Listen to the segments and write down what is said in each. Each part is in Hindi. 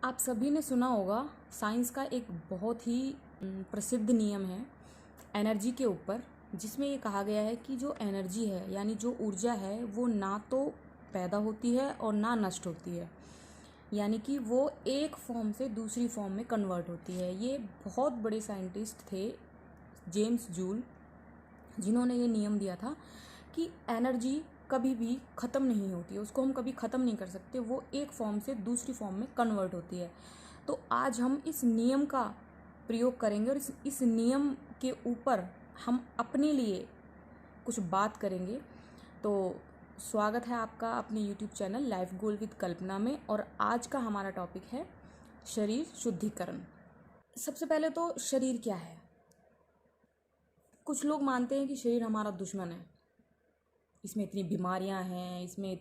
आप सभी ने सुना होगा साइंस का एक बहुत ही प्रसिद्ध नियम है एनर्जी के ऊपर, जिसमें ये कहा गया है कि जो एनर्जी है यानी जो ऊर्जा है वो ना तो पैदा होती है और ना नष्ट होती है, यानी कि वो एक फॉर्म से दूसरी फॉर्म में कन्वर्ट होती है। ये बहुत बड़े साइंटिस्ट थे जेम्स जूल, जिन्होंने ये नियम दिया था कि एनर्जी कभी भी ख़त्म नहीं होती है, उसको हम कभी ख़त्म नहीं कर सकते, वो एक फॉर्म से दूसरी फॉर्म में कन्वर्ट होती है। तो आज हम इस नियम का प्रयोग करेंगे और इस नियम के ऊपर हम अपने लिए कुछ बात करेंगे। तो स्वागत है आपका अपने YouTube channel life goal with Kalpana में, और आज का हमारा टॉपिक है शरीर शुद्धिकरण। सबसे पहले तो शरीर क्या है? कुछ लोग मानते हैं कि शरीर हमारा दुश्मन है, इसमें इतनी बीमारियां हैं, इसमें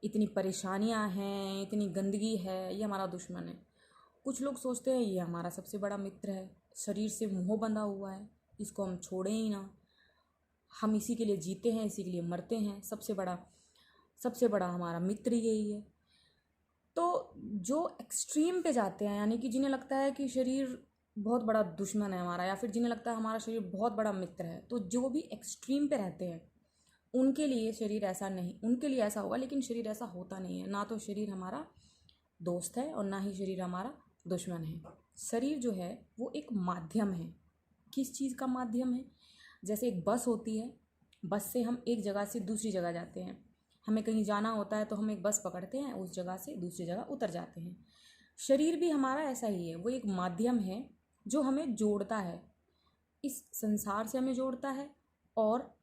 इतनी परेशानियां हैं, इतनी गंदगी है, ये हमारा दुश्मन है। कुछ लोग सोचते हैं ये हमारा सबसे बड़ा मित्र है, शरीर से मोह बंधा हुआ है, इसको हम छोड़ें ही ना, हम इसी के लिए जीते हैं, इसी के लिए मरते हैं, सबसे बड़ा हमारा मित्र यही है। तो जो एक्सट्रीम पे जाते हैं, यानी कि जिन्हें लगता है कि शरीर बहुत बड़ा दुश्मन है हमारा, या फिर जिन्हें लगता है हमारा शरीर बहुत बड़ा मित्र है, तो जो भी एक्सट्रीम पे रहते हैं उनके लिए शरीर ऐसा नहीं, उनके लिए ऐसा होगा, लेकिन शरीर ऐसा होता नहीं है। ना तो शरीर हमारा दोस्त है और ना ही शरीर हमारा दुश्मन है। शरीर जो है वो एक माध्यम है। किस चीज़ का माध्यम है? जैसे एक बस होती है, बस से हम एक जगह से दूसरी जगह जाते हैं, हमें कहीं जाना होता है तो हम एक बस पकड़ते हैं, उस जगह से दूसरी जगह उतर जाते हैं। शरीर भी हमारा ऐसा ही है, वो एक माध्यम है जो हमें जोड़ता है, इस संसार से हमें जोड़ता है और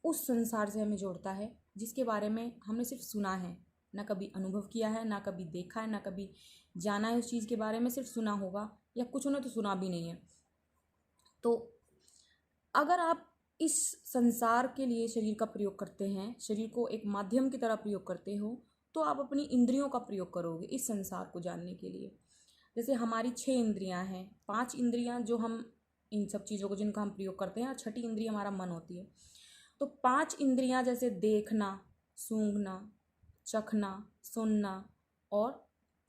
उस संसार से हमें जोड़ता है जिसके बारे में हमने सिर्फ सुना है, ना कभी अनुभव किया है, ना कभी देखा है, ना कभी जाना है उस चीज़ के बारे में, सिर्फ सुना होगा, या कुछ उन्हें तो सुना भी नहीं है। तो अगर आप इस संसार के लिए शरीर का प्रयोग करते हैं, शरीर को एक माध्यम की तरह प्रयोग करते हो, तो आप अपनी इंद्रियों का प्रयोग करोगे इस संसार को जानने के लिए। जैसे हमारी 6 इंद्रियां हैं, 5 इंद्रियां जो हम इन सब चीज़ों को जिनका हम प्रयोग करते हैं, और छठी इंद्रिय हमारा मन होती है। तो 5 इंद्रियां जैसे देखना, सूंघना, चखना, सुनना और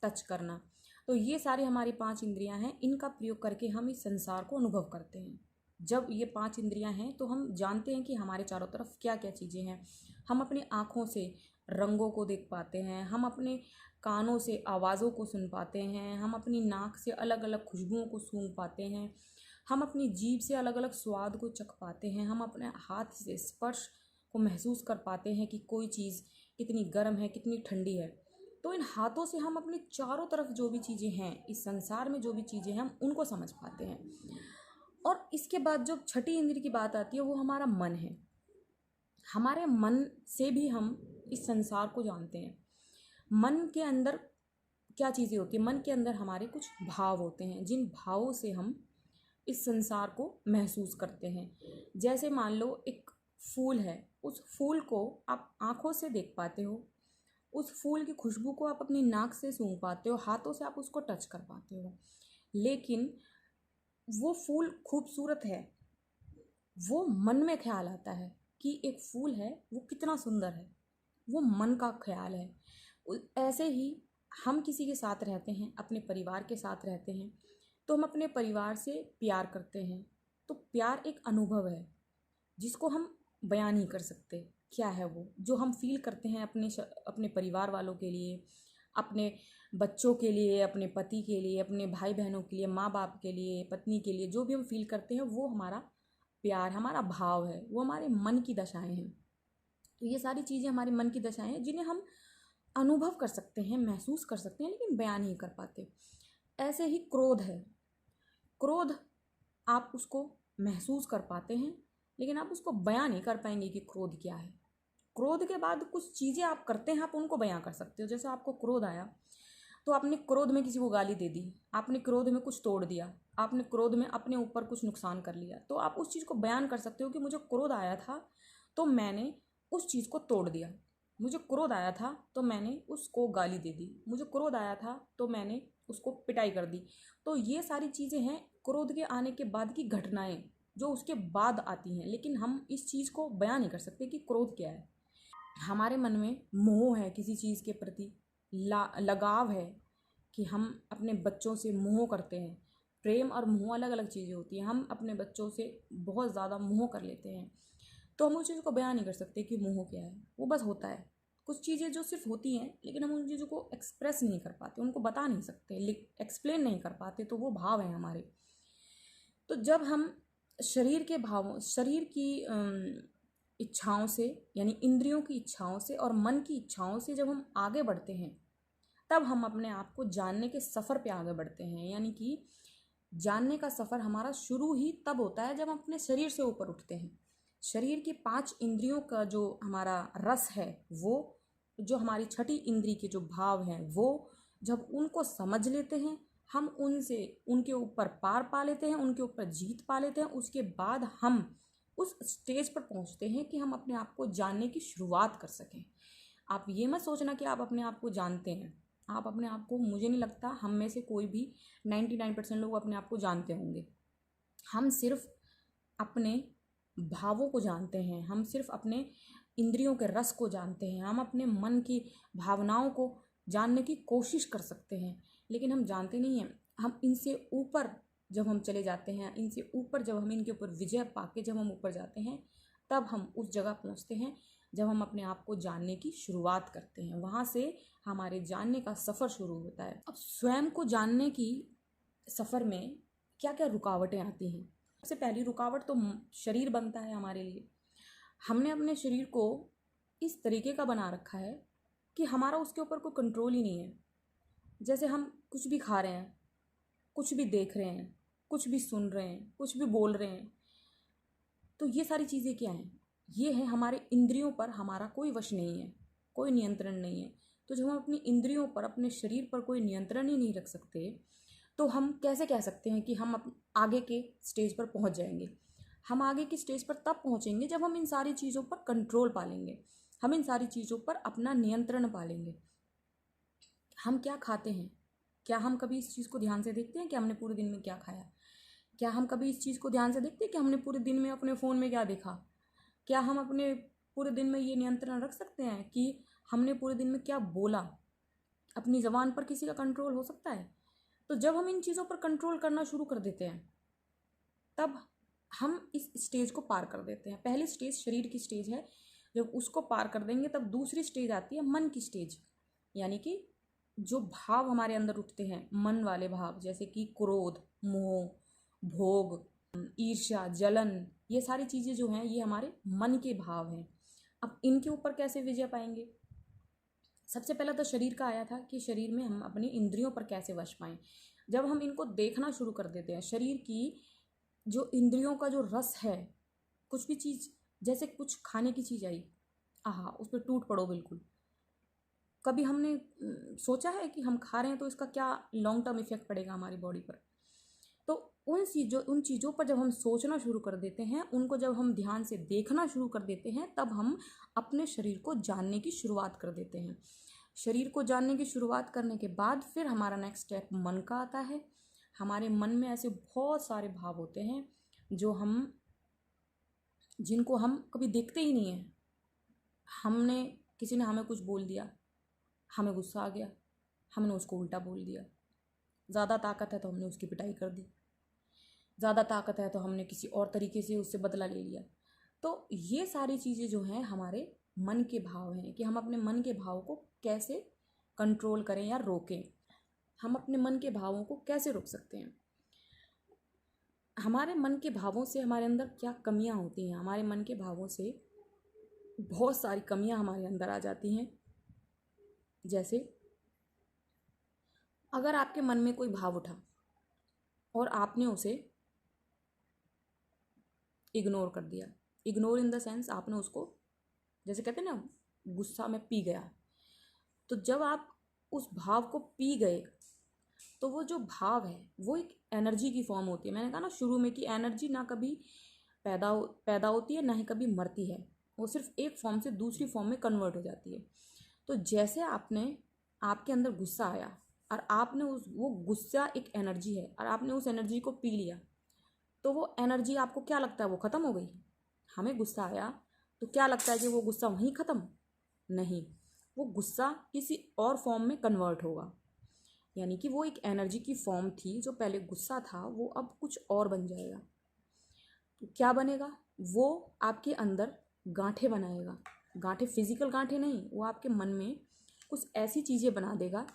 टच करना, तो ये सारी हमारी 5 इंद्रियां हैं। इनका प्रयोग करके हम इस संसार को अनुभव करते हैं। जब ये 5 इंद्रियां हैं तो हम जानते हैं कि हमारे चारों तरफ क्या क्या चीज़ें हैं। हम अपनी आँखों से रंगों को देख पाते हैं, हम अपने कानों से आवाज़ों को सुन पाते हैं, हम अपनी नाक से अलग अलग खुशबुओं को सूंघ पाते हैं, हम अपनी जीभ से अलग अलग स्वाद को चख पाते हैं, हम अपने हाथ से स्पर्श को महसूस कर पाते हैं कि कोई चीज़ कितनी गर्म है, कितनी ठंडी है। तो इन हाथों से हम अपने चारों तरफ जो भी चीज़ें हैं, इस संसार में जो भी चीज़ें हैं, हम उनको समझ पाते हैं। और इसके बाद जो छठी इंद्रिय की बात आती है वो हमारा मन है। हमारे मन से भी हम इस संसार को जानते हैं। मन के अंदर क्या चीज़ें होती हैं? मन के अंदर हमारे कुछ भाव होते हैं, जिन भावों से हम इस संसार को महसूस करते हैं। जैसे मान लो एक फूल है, उस फूल को आप आँखों से देख पाते हो, उस फूल की खुशबू को आप अपनी नाक से सूंघ पाते हो, हाथों से आप उसको टच कर पाते हो, लेकिन वो फूल खूबसूरत है, वो मन में ख्याल आता है कि एक फूल है, वो कितना सुंदर है, वो मन का ख्याल है। ऐसे ही हम किसी के साथ रहते हैं, अपने परिवार के साथ रहते हैं, तो हम अपने परिवार से प्यार करते हैं। तो प्यार एक अनुभव है जिसको हम बयान नहीं कर सकते। क्या है वो जो हम फील करते हैं अपने परिवार वालों के लिए, अपने बच्चों के लिए, अपने पति के लिए, अपने भाई बहनों के लिए, माँ बाप के लिए, पत्नी के लिए, जो भी हम फील करते हैं वो हमारा प्यार, हमारा भाव है, वो हमारे मन की दशाएं हैं। तो ये सारी चीज़ें हमारे मन की दशाएं हैं जिन्हें हम अनुभव कर सकते हैं, महसूस कर सकते हैं, लेकिन बयान नहीं कर पाते। ऐसे ही क्रोध है। क्रोध आप उसको महसूस कर पाते हैं, लेकिन आप उसको बयां नहीं कर पाएंगे कि क्रोध क्या है। क्रोध के बाद कुछ चीज़ें आप करते हैं, आप उनको बयां कर सकते हो। जैसे आपको क्रोध आया तो आपने क्रोध में किसी को गाली दे दी, आपने क्रोध में कुछ तोड़ दिया, आपने क्रोध में अपने ऊपर कुछ नुकसान कर लिया, तो आप उस चीज़ को बयान कर सकते हो कि मुझे क्रोध आया था तो मैंने उस चीज़ को तोड़ दिया, मुझे क्रोध आया था तो मैंने उसको गाली दे दी, मुझे क्रोध आया था तो मैंने उसको पिटाई कर दी। तो ये सारी चीज़ें हैं क्रोध के आने के बाद की घटनाएं जो उसके बाद आती हैं, लेकिन हम इस चीज़ को बयान नहीं कर सकते कि क्रोध क्या है। हमारे मन में मोह है, किसी चीज़ के प्रति लगाव है कि हम अपने बच्चों से मोह करते हैं। प्रेम और मोह अलग अलग चीज़ें होती हैं। हम अपने बच्चों से बहुत ज़्यादा मोह कर लेते हैं, तो हम उस चीज़ को बयान नहीं कर सकते कि मोह क्या है, वो बस होता है। कुछ चीज़ें जो सिर्फ होती हैं, लेकिन हम उन चीज़ों को एक्सप्रेस नहीं कर पाते, उनको बता नहीं सकते, एक्सप्लेन नहीं कर पाते, तो वो भाव हैं हमारे। तो जब हम शरीर के भावों, शरीर की इच्छाओं से, यानी इंद्रियों की इच्छाओं से और मन की इच्छाओं से जब हम आगे बढ़ते हैं, तब हम अपने आप को जानने के सफ़र पे आगे बढ़ते हैं। यानी कि जानने का सफ़र हमारा शुरू ही तब होता है जब हम अपने शरीर से ऊपर उठते हैं। शरीर की 5 इंद्रियों का जो हमारा रस है, वो जो हमारी छठी इंद्री के जो भाव हैं, वो जब उनको समझ लेते हैं, हम उनसे उनके ऊपर पार पा लेते हैं, उनके ऊपर जीत पा लेते हैं, उसके बाद हम उस स्टेज पर पहुंचते हैं कि हम अपने आप को जानने की शुरुआत कर सकें। आप ये मत सोचना कि आप अपने आप को जानते हैं। आप अपने आप को, मुझे नहीं लगता हम में से कोई भी 99% लोग अपने आप को जानते होंगे। हम सिर्फ अपने भावों को जानते हैं, हम सिर्फ अपने इंद्रियों के रस को जानते हैं, हम अपने मन की भावनाओं को जानने की कोशिश कर सकते हैं, लेकिन हम जानते नहीं हैं। हम इनसे ऊपर जब हम चले जाते हैं, इनसे ऊपर जब हम इनके ऊपर विजय पाके जब हम ऊपर जाते हैं, तब हम उस जगह पहुंचते हैं जब हम अपने आप को जानने की शुरुआत करते हैं। वहाँ से हमारे जानने का सफ़र शुरू होता है। अब स्वयं को जानने की सफ़र में क्या क्या रुकावटें आती हैं? सबसे पहली रुकावट तो शरीर बनता है हमारे लिए। हमने अपने शरीर को इस तरीके का बना रखा है कि हमारा उसके ऊपर कोई कंट्रोल ही नहीं है। जैसे हम कुछ भी खा रहे हैं, कुछ भी देख रहे हैं, कुछ भी सुन रहे हैं, कुछ भी बोल रहे हैं, तो ये सारी चीज़ें क्या हैं? ये है हमारे इंद्रियों पर हमारा कोई वश नहीं है, कोई नियंत्रण नहीं है। तो जब हम अपनी इंद्रियों पर, अपने शरीर पर कोई नियंत्रण ही नहीं रख सकते, तो हम कैसे कह सकते हैं कि हम आगे के स्टेज पर पहुंच जाएंगे? हम आगे की स्टेज पर तब पहुंचेंगे जब हम इन सारी चीज़ों पर कंट्रोल पालेंगे, हम इन सारी चीज़ों पर अपना नियंत्रण पालेंगे। हम क्या खाते हैं, क्या हम कभी इस चीज़ को ध्यान से देखते हैं कि हमने पूरे दिन में क्या खाया? क्या हम कभी इस चीज़ को ध्यान से देखते हैं कि हमने पूरे दिन में अपने फ़ोन में क्या देखा? क्या हम अपने पूरे दिन में ये नियंत्रण रख सकते हैं कि हमने पूरे दिन में क्या बोला? अपनी ज़बान पर किसी का कंट्रोल हो सकता है? तो जब हम इन चीज़ों पर कंट्रोल करना शुरू कर देते हैं, तब हम इस स्टेज को पार कर देते हैं। पहली स्टेज शरीर की स्टेज है। जब उसको पार कर देंगे, तब दूसरी स्टेज आती है मन की स्टेज। यानी कि जो भाव हमारे अंदर उठते हैं, मन वाले भाव, जैसे कि क्रोध, मोह, भोग, ईर्ष्या, जलन, ये सारी चीज़ें जो हैं, ये हमारे मन के भाव हैं। अब इनके ऊपर कैसे विजय पाएंगे? सबसे पहला तो शरीर का आया था कि शरीर में हम अपनी इंद्रियों पर कैसे वश पाएं। जब हम इनको देखना शुरू कर देते हैं, शरीर की जो इंद्रियों का जो रस है, कुछ भी चीज़, जैसे कुछ खाने की चीज़ आई, आहा, उस पर टूट पड़ो बिल्कुल। कभी हमने सोचा है कि हम खा रहे हैं तो इसका क्या लॉन्ग टर्म इफेक्ट पड़ेगा हमारी बॉडी पर? तो उन चीज़ों पर जब हम सोचना शुरू कर देते हैं, उनको जब हम ध्यान से देखना शुरू कर देते हैं, तब हम अपने शरीर को जानने की शुरुआत कर देते हैं। शरीर को जानने की शुरुआत करने के बाद फिर हमारा नेक्स्ट स्टेप मन का आता है। हमारे मन में ऐसे बहुत सारे भाव होते हैं जिनको हम कभी देखते ही नहीं हैं। किसी ने हमें कुछ बोल दिया, हमें गुस्सा आ गया, हमने उसको उल्टा बोल दिया। ज़्यादा ताकत है तो हमने उसकी पिटाई कर दी, ज़्यादा ताकत है तो हमने किसी और तरीके से उससे बदला ले लिया। तो ये सारी चीज़ें जो हैं हमारे मन के भाव हैं कि हम अपने मन के भाव को कैसे कंट्रोल करें या रोकें। हम अपने मन के भावों को कैसे रोक सकते हैं? हमारे मन के भावों से हमारे अंदर क्या कमियां होती हैं? हमारे मन के भावों से बहुत सारी कमियां हमारे अंदर आ जाती हैं। जैसे अगर आपके मन में कोई भाव उठा और आपने उसे इग्नोर कर दिया, इग्नोर इन द सेंस आपने उसको, जैसे कहते हैं ना, गुस्सा में पी गया, तो जब आप उस भाव को पी गए, तो वो जो भाव है वो एक एनर्जी की फॉर्म होती है। मैंने कहा ना शुरू में कि एनर्जी ना कभी पैदा होती है, ना ही कभी मरती है, वो सिर्फ एक फॉर्म से दूसरी फॉर्म में कन्वर्ट हो जाती है। तो जैसे आपके अंदर गुस्सा आया और आपने वो गुस्सा एक एनर्जी है और आपने उस एनर्जी को पी लिया, तो वो एनर्जी आपको क्या लगता है वो ख़त्म हो गई? हमें गुस्सा आया तो क्या लगता है कि वो गुस्सा वहीं ख़त्म? नहीं, वो गुस्सा किसी और फॉर्म में कन्वर्ट होगा। यानी कि वो एक एनर्जी की फॉर्म थी, जो पहले गुस्सा था वो अब कुछ और बन जाएगा। तो क्या बनेगा? वो आपके अंदर गांठें बनाएगा। गांठें फिजिकल गांठें नहीं, वो आपके मन में कुछ ऐसी चीज़ें बना देगा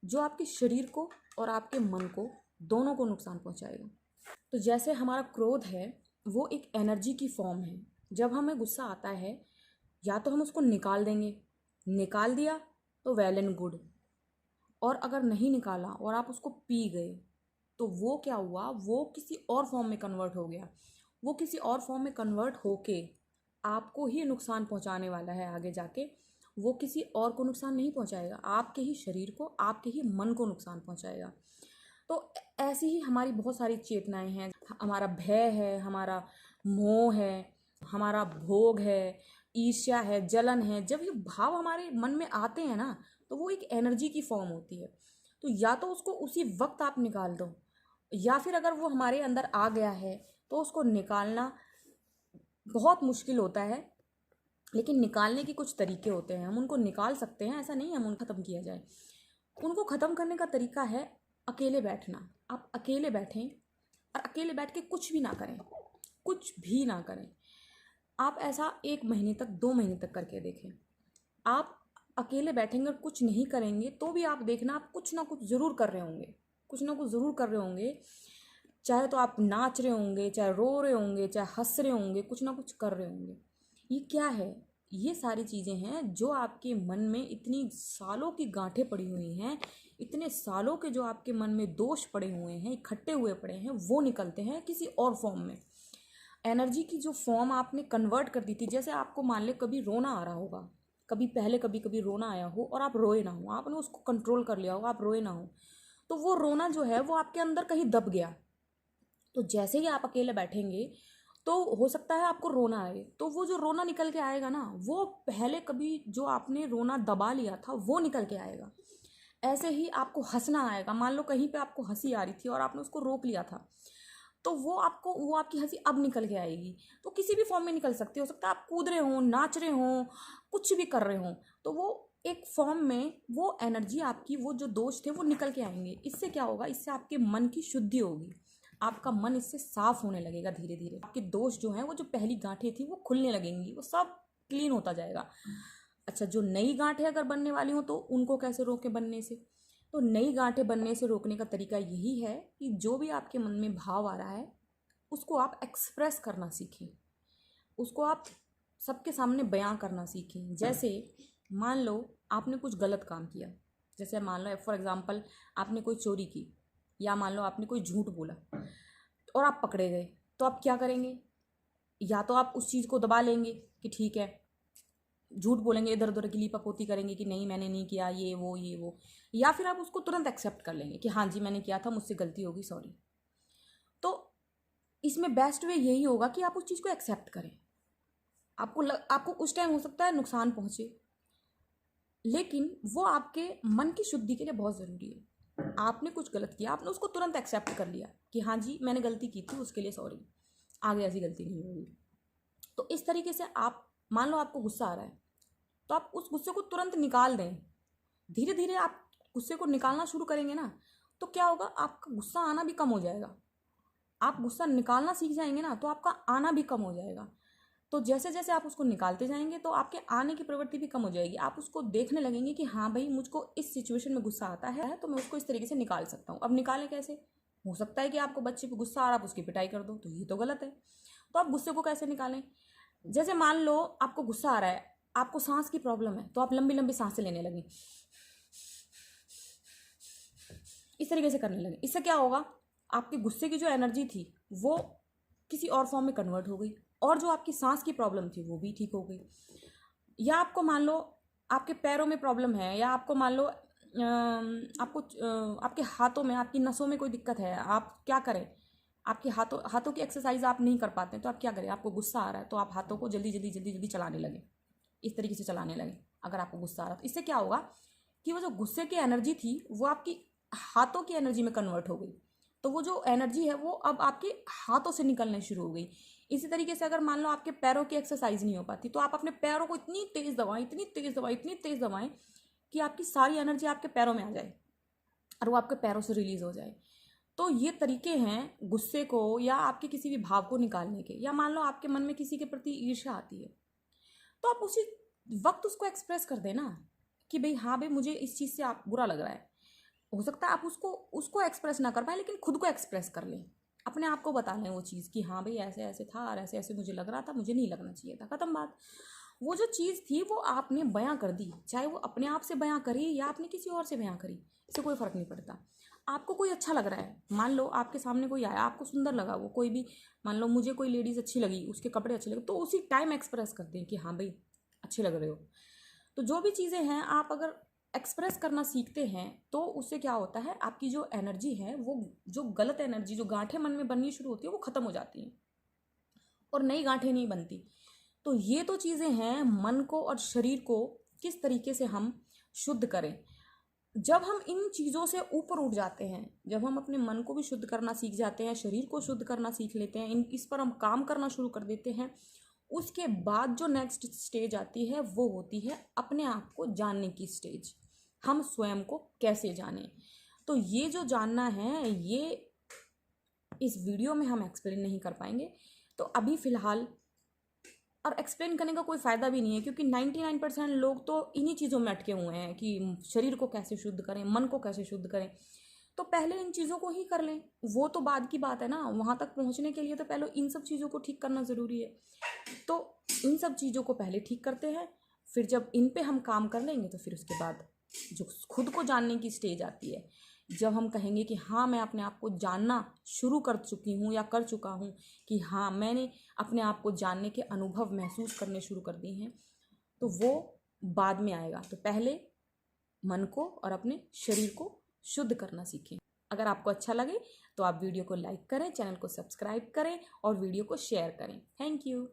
जो आपके शरीर को और आपके मन को दोनों को नुकसान पहुंचाएगा। तो जैसे हमारा क्रोध है वो एक एनर्जी की फॉर्म है। जब हमें गुस्सा आता है या तो हम उसको निकाल देंगे, निकाल दिया तो वेल एंड गुड, और अगर नहीं निकाला और आप उसको पी गए तो वो क्या हुआ, वो किसी और फॉर्म में कन्वर्ट हो गया। वो किसी और फॉर्म में कन्वर्ट होके आपको ही नुकसान पहुंचाने वाला है आगे जाके। वो किसी और को नुकसान नहीं पहुंचाएगा, आपके ही शरीर को, आपके ही मन को नुकसान पहुंचाएगा। तो ऐसी ही हमारी बहुत सारी चेतनाएं हैं। हमारा भय है, हमारा मोह है, हमारा भोग है, ईर्ष्या है, जलन है। जब ये भाव हमारे मन में आते हैं ना, तो वो एक एनर्जी की फॉर्म होती है। तो या तो उसको उसी वक्त आप निकाल दो, या फिर अगर वो हमारे अंदर आ गया है तो उसको निकालना बहुत मुश्किल होता है, लेकिन निकालने के कुछ तरीके होते हैं। हम उनको निकाल सकते हैं, ऐसा नहीं है हम उनको ख़त्म किया जाए। उनको ख़त्म करने का तरीका है अकेले बैठना। आप अकेले बैठें और अकेले बैठ के कुछ भी ना करें, कुछ भी ना करें। आप ऐसा 1 महीने तक, 2 महीने तक करके देखें। आप अकेले बैठेंगे और कुछ नहीं करेंगे तो भी आप देखना, आप कुछ ना कुछ ज़रूर कर रहे होंगे, कुछ ना कुछ ज़रूर कर रहे होंगे। चाहे तो आप नाच रहे होंगे, चाहे रो रहे होंगे, चाहे हंस रहे होंगे, कुछ ना कुछ कर रहे होंगे। ये क्या है? ये सारी चीज़ें हैं जो आपके मन में इतनी सालों की गांठें पड़ी हुई हैं, इतने सालों के जो आपके मन में दोष पड़े हुए हैं, इकट्ठे हुए पड़े हैं, वो निकलते हैं किसी और फॉर्म में। एनर्जी की जो फॉर्म आपने कन्वर्ट कर दी थी, जैसे आपको मान ले कभी रोना आ रहा होगा, कभी पहले कभी कभी रोना आया हो और आप रोए ना हो, आपने उसको कंट्रोल कर लिया हो, आप रोए ना हो, तो वो रोना जो है वो आपके अंदर कहीं दब गया। तो जैसे ही आप अकेले बैठेंगे तो हो सकता है आपको रोना आए, तो वो जो रोना निकल के आएगा ना, वो पहले कभी जो आपने रोना दबा लिया था वो निकल के आएगा। ऐसे ही आपको हंसना आएगा। मान लो कहीं पे आपको हंसी आ रही थी और आपने उसको रोक लिया था, तो वो आपकी हंसी अब निकल के आएगी। तो किसी भी फॉर्म में निकल सकती हो सकता है आप कूद रहे हो, नाच रहे हो, कुछ भी कर रहे हो, तो वो एक फॉर्म में वो एनर्जी आपकी, वो जो दोष थे वो निकल के आएंगे। इससे क्या होगा? इससे आपके मन की शुद्धि होगी, आपका मन इससे साफ होने लगेगा। धीरे धीरे आपके दोष जो हैं, वो जो पहली गांठें थी वो खुलने लगेंगी, वो सब क्लीन होता जाएगा। अच्छा, जो नई गांठें अगर बनने वाली हो तो उनको कैसे रोकें बनने से? तो नई गांठें बनने से रोकने का तरीका यही है कि जो भी आपके मन में भाव आ रहा है उसको आप एक्सप्रेस करना सीखें, उसको आप सबके सामने बयां करना सीखें। जैसे मान लो आपने कुछ गलत काम किया, जैसे मान लो फॉर एग्जांपल आपने कोई चोरी की, या मान लो आपने कोई झूठ बोला और आप पकड़े गए, तो आप क्या करेंगे? या तो आप उस चीज़ को दबा लेंगे कि ठीक है, झूठ बोलेंगे, इधर उधर की लीपापोती करेंगे कि नहीं मैंने नहीं किया, ये वो, या फिर आप उसको तुरंत एक्सेप्ट कर लेंगे कि हाँ जी मैंने किया था, मुझसे गलती होगी, सॉरी। तो इसमें बेस्ट वे यही होगा कि आप उस चीज़ को एक्सेप्ट करें। आपको उस टाइम हो सकता है नुकसान पहुंचे, लेकिन वो आपके मन की शुद्धि के लिए बहुत ज़रूरी है। आपने कुछ गलत किया, आपने उसको तुरंत एक्सेप्ट कर लिया कि हाँ जी मैंने गलती की थी, उसके लिए सॉरी, आगे ऐसी गलती नहीं होगी। तो इस तरीके से आप, मान लो आपको गुस्सा आ रहा है, तो आप उस गुस्से को तुरंत निकाल दें। धीरे धीरे आप गुस्से को निकालना शुरू करेंगे ना, तो क्या होगा? आपका गुस्सा आना भी कम हो जाएगा। आप गुस्सा निकालना सीख जाएंगे ना, तो आपका आना भी कम हो जाएगा। तो जैसे जैसे आप उसको निकालते जाएंगे तो आपके आने की प्रवृत्ति भी कम हो जाएगी। आप उसको देखने लगेंगे कि हाँ भाई, मुझको इस सिचुएशन में गुस्सा आता है तो मैं उसको इस तरीके से निकाल सकता हूँ। अब निकालें कैसे? हो सकता है कि आपको बच्चे पे गुस्सा आ रहा, आप उसकी पिटाई कर दो, तो ये तो गलत है। तो आप गुस्से को कैसे निकालें? जैसे मान लो आपको गुस्सा आ रहा है, आपको सांस की प्रॉब्लम है, तो आप लंबी लंबी सांसें लेने लगे, इस तरीके से करने लगे। इससे क्या होगा? आपके गुस्से की जो एनर्जी थी वो किसी और फॉर्म में कन्वर्ट हो गई, और जो आपकी सांस की प्रॉब्लम थी वो भी ठीक हो गई। या आपको मान लो आपके पैरों में प्रॉब्लम है, या आपको मान लो आपके हाथों में, आपकी नसों में कोई दिक्कत है, आप क्या करें? आपके हाथों की एक्सरसाइज आप नहीं कर पाते हैं, तो आप क्या करें? आपको गुस्सा आ रहा है तो आप हाथों को जल्दी जल्दी जल्दी जल्दी चलाने लगे, इस तरीके से चलाने लगे अगर आपको गुस्सा आ रहा है। तो इससे क्या होगा कि वो जो गुस्से की एनर्जी थी वो आपकी हाथों की एनर्जी में कन्वर्ट हो गई। तो वो जो एनर्जी है वो अब आपके हाथों से निकलने शुरू हो गई। इसी तरीके से अगर मान लो आपके पैरों की एक्सरसाइज नहीं हो पाती, तो आप अपने पैरों को इतनी तेज दबाएं, इतनी तेज दबाएं, इतनी तेज दबाएं कि आपकी सारी एनर्जी आपके पैरों में आ जाए। और वो आपके पैरों से रिलीज़ हो जाए। तो ये तरीके हैं गुस्से को या आपके किसी भी भाव को निकालने के। या मान लो आपके मन में किसी के प्रति ईर्ष्या आती है, तो आप उसी वक्त उसको एक्सप्रेस कर देना कि भाई हाँ भाई, मुझे इस चीज़ से आप बुरा लग रहा है। हो सकता है आप उसको एक्सप्रेस ना कर पाए, लेकिन खुद को एक्सप्रेस कर लें, अपने आप को बता लें वो चीज़ कि हाँ भाई ऐसे ऐसे था और ऐसे ऐसे मुझे लग रहा था, मुझे नहीं लगना चाहिए था, ख़त्म बात। वो जो चीज़ थी वो आपने बयां कर दी, चाहे वो अपने आप से बयां करी या आपने किसी और से बयां करी, इससे कोई फ़र्क नहीं पड़ता। आपको कोई अच्छा लग रहा है, मान लो आपके सामने कोई आया, आपको सुंदर लगा वो कोई भी, मान लो मुझे कोई लेडीज़ अच्छी लगी, उसके कपड़े अच्छे लगे, तो उसी टाइम एक्सप्रेस कर दें कि हाँ भाई अच्छे लग रहे हो। तो जो भी चीज़ें हैं आप अगर एक्सप्रेस करना सीखते हैं तो उससे क्या होता है, आपकी जो एनर्जी है वो, जो गलत एनर्जी, जो गांठें मन में बननी शुरू होती है वो ख़त्म हो जाती हैं और नई गांठें नहीं बनती। तो ये तो चीज़ें हैं मन को और शरीर को किस तरीके से हम शुद्ध करें। जब हम इन चीज़ों से ऊपर उठ जाते हैं, जब हम अपने मन को भी शुद्ध करना सीख जाते हैं, शरीर को शुद्ध करना सीख लेते हैं, इस पर हम काम करना शुरू कर देते हैं, उसके बाद जो नेक्स्ट स्टेज आती है वो होती है अपने आप को जानने की स्टेज। हम स्वयं को कैसे जानें। तो ये जो जानना है ये इस वीडियो में हम एक्सप्लेन नहीं कर पाएंगे, तो अभी फ़िलहाल, और एक्सप्लेन करने का कोई फ़ायदा भी नहीं है क्योंकि 99% लोग तो इन्हीं चीज़ों में अटके हुए हैं कि शरीर को कैसे शुद्ध करें, मन को कैसे शुद्ध करें। तो पहले इन चीज़ों को ही कर लें, वो तो बाद की बात है ना। वहाँ तक पहुँचने के लिए तो पहले इन सब चीज़ों को ठीक करना ज़रूरी है। तो इन सब चीज़ों को पहले ठीक करते हैं, फिर जब इन पे हम काम कर लेंगे तो फिर उसके बाद जो खुद को जानने की स्टेज आती है, जब हम कहेंगे कि हाँ मैं अपने आप को जानना शुरू कर चुकी हूँ या कर चुका हूँ, कि हाँ मैंने अपने आप को जानने के अनुभव महसूस करने शुरू कर दिए हैं, तो वो बाद में आएगा। तो पहले मन को और अपने शरीर को शुद्ध करना सीखें। अगर आपको अच्छा लगे तो आप वीडियो को लाइक करें, चैनल को सब्सक्राइब करें और वीडियो को शेयर करें। Thank you.